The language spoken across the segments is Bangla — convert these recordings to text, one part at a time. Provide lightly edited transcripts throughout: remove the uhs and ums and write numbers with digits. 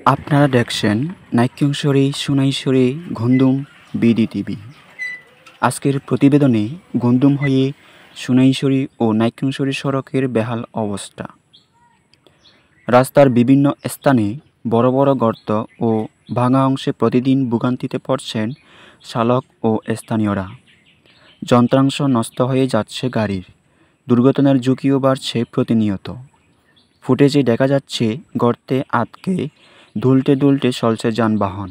আপনারা দেখছেন নাইক্ষ্যংছড়ি সোনাইছড়ি ঘুমদুম বিডিটিভি। আজকের প্রতিবেদনে ঘুমদুম হয়ে সোনাইছড়ি ও নাইক্ষ্যংছড়ি সড়কের বেহাল অবস্থা। রাস্তার বিভিন্ন স্থানে বড় বড় গর্ত ও ভাঙা অংশে প্রতিদিন ভোগান্তিতে পড়ছেন চালক ও স্থানীয়রা। যন্ত্রাংশ নষ্ট হয়ে যাচ্ছে গাড়ির, দুর্ঘটনার ঝুঁকিও বাড়ছে প্রতিনিয়ত। ফুটেজে দেখা যাচ্ছে গর্তে আটকে দুলতে দুলতে চলছে যানবাহন।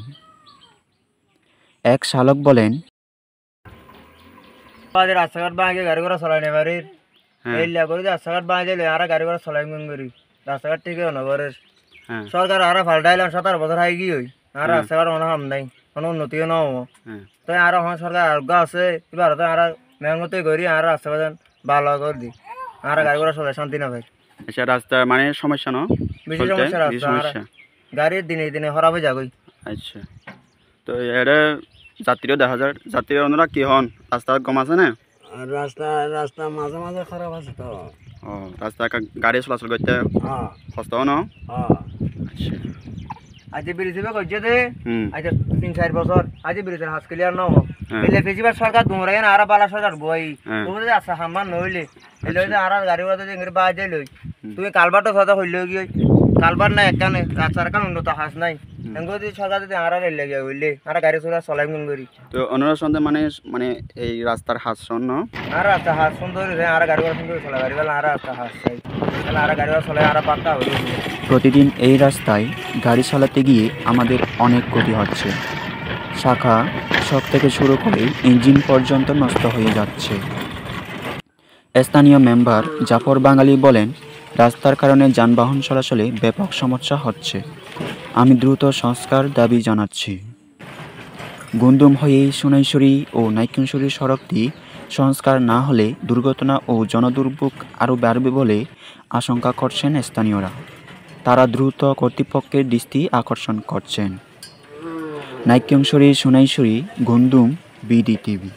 এক চালক বলেন, রাস্তাঘাট ভাঙে গাড়ি ঘোড়া চলাই না বাড়ির এই করে রাস্তাঘাট ভাঙে দিলে আর গাড়ি ঘোড়া চলাই করি রাস্তাঘাট ঠিক নগরের সরকার আর পাল্টাইলাম 17 বছর হাই গিয়ে আর রাস্তাঘাট মনে হাম নাই কোনো উন্নতিও ন তো আর সরকার আরোগ্য আছে এবার তো আর মেহনতি করি আর রাস্তাঘাট ভালো করে দি আর গাড়ি ঘোড়া চলাই শান্তি না ভাই। আচ্ছা, রাস্তা মানে সমস্যা না, বেশি সমস্যা রাস্তা গাড়ির দিনে দিনে খারাপ হয়ে যাগই। আচ্ছা, তো এটা যাত্রীও দেখা যায়, যাত্রীর ওনারা কি হন রাস্তা কম আছে না? রাস্তা রাস্তা মাঝে মাঝে খারাপ আছে তো। ও, রাস্তা গাড়ি চলাচল করতে কষ্ট না? আচ্ছা, আজ ব্রিজ করছে দে আজ 3-4 বছর আজ ব্রিজের হাত ক্লিয়ার ন এলে বেশিরভাগ সরকার দুমরাই না আর বালা সরকার বই তুমি আচ্ছা সামান নইলে এলে আর গাড়ি ঘোড়া যদি বাজে লই তুমি কালবারটা কথা হইল গিয়ে কালবার না একখানে রাস্তার কান উন্নত হাস নাই এঙ্গো যদি সরকার যদি আর রেল লাগিয়ে হইলে আর গাড়ি চলা চলাই মন করি তো অন্যরা সন্ধ্যে মানে মানে এই রাস্তার হাত শূন্য আর রাস্তা হাত সুন্দর আর গাড়ি ঘোড়া সুন্দর চলা গাড়ি বেলা আর রাস্তা হাস চাই আর গাড়ি ঘোড়া চলাই আর পাক্কা হইল। প্রতিদিন এই রাস্তায় গাড়ি চালাতে গিয়ে আমাদের অনেক ক্ষতি হচ্ছে। শাখা শক থেকে শুরু করে ইঞ্জিন পর্যন্ত নষ্ট হয়ে যাচ্ছে। স্থানীয় মেম্বার জাফর বাঙালি বলেন, রাস্তার কারণে যানবাহন চলাচলে ব্যাপক সমস্যা হচ্ছে। আমি দ্রুত সংস্কার দাবি জানাচ্ছি। ঘুমদুম হয়ে সোনাইছড়ি ও নাইক্ষ্যংছড়ি সড়কটি সংস্কার না হলে দুর্ঘটনা ও জনদুর্ভোগ আরও বাড়বে বলে আশঙ্কা করছেন স্থানীয়রা। তারা দ্রুত কর্তৃপক্ষের দৃষ্টি আকর্ষণ করছেন। নাইক্ষ্যংছড়ি সোনাইছড়ি ঘুমদুম বিডিটিভি।